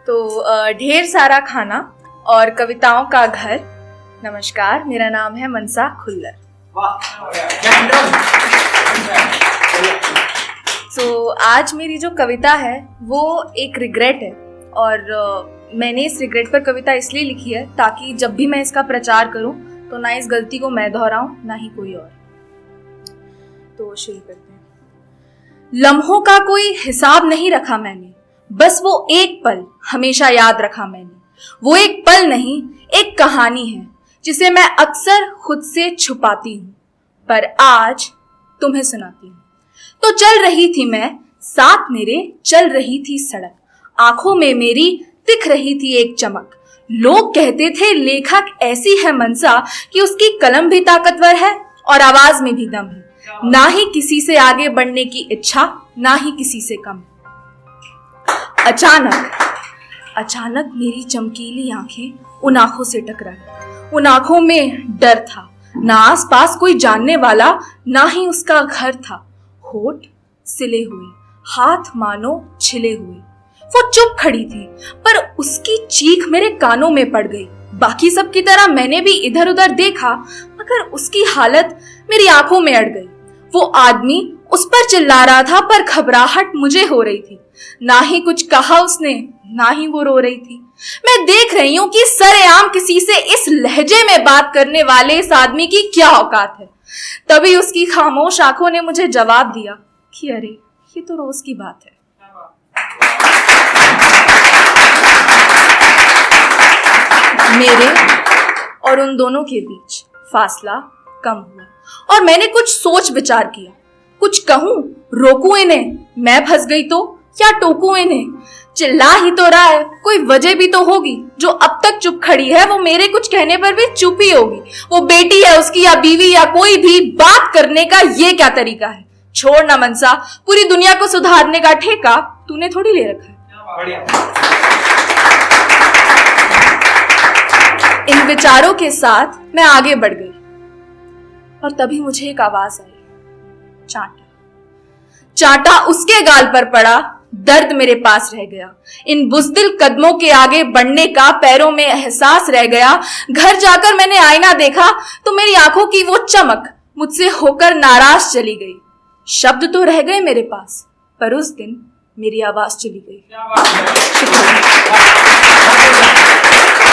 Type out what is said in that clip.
तो ढेर सारा खाना और कविताओं का घर। नमस्कार, मेरा नाम है मनसा खुल्लर। तो आज मेरी जो कविता है वो एक रिग्रेट है, और मैंने इस रिग्रेट पर कविता इसलिए लिखी है ताकि जब भी मैं इसका प्रचार करूं तो ना इस गलती को मैं दोहराऊं ना ही कोई और। तो शुरू करते हैं। लम्हों का कोई हिसाब नहीं रखा मैंने, बस वो एक पल हमेशा याद रखा मैंने। वो एक पल नहीं, एक कहानी है जिसे मैं अक्सर खुद से छुपाती हूँ, पर आज तुम्हें सुनाती हूँ। तो चल रही थी मैं, साथ मेरे चल रही थी सड़क, आंखों में मेरी दिख रही थी एक चमक। लोग कहते थे लेखक ऐसी है मनसा कि उसकी कलम भी ताकतवर है और आवाज में भी दम है। ना ही किसी से आगे बढ़ने की इच्छा, ना ही किसी से कम। अचानक मेरी चमकीली आंखें उन आंखों से टकराई। उन आंखों में डर था, ना आस पास कोई जानने वाला, ना ही उसका घर था। होठ सिले हुए, हाथ मानो छिले हुए। वो चुप खड़ी थी, पर उसकी चीख मेरे कानों में पड़ गई। बाकी सब की तरह मैंने भी इधर उधर देखा, मगर उसकी हालत मेरी आंखों में अड़ गई। वो आदमी उस पर चिल्ला रहा था, पर घबराहट मुझे हो रही थी। ना ही कुछ कहा उसने, ना ही वो रो रही थी। मैं देख रही हूं कि सरेआम किसी से इस लहजे में बात करने वाले इस आदमी की क्या औकात है। तभी उसकी खामोश आंखों ने मुझे जवाब दिया कि अरे, ये तो रोज की बात है। मेरे और उन दोनों के बीच फासला कम हुआ और मैंने कुछ सोच विचार किया। कुछ कहूं, रोकूं इन्हें, मैं फंस गई तो, या टोकूं इन्हें। चिल्ला ही तो रहा है, कोई वजह भी तो होगी। जो अब तक चुप खड़ी है वो मेरे कुछ कहने पर भी चुप ही होगी। वो बेटी है उसकी, या बीवी, या कोई भी। बात करने का ये क्या तरीका है? छोड़ ना मनसा, पूरी दुनिया को सुधारने का ठेका तूने थोड़ी ले रखा है। इन विचारों के साथ मैं आगे बढ़ गई और तभी मुझे एक आवाज आई, चांटा उसके गाल पर पड़ा। दर्द मेरे पास रह गया। इन बुज़दिल कदमों के आगे बढ़ने का पैरों में एहसास रह गया। घर जाकर मैंने आईना देखा तो मेरी आंखों की वो चमक मुझसे होकर नाराज चली गई। शब्द तो रह गए मेरे पास, पर उस दिन मेरी आवाज चली गई।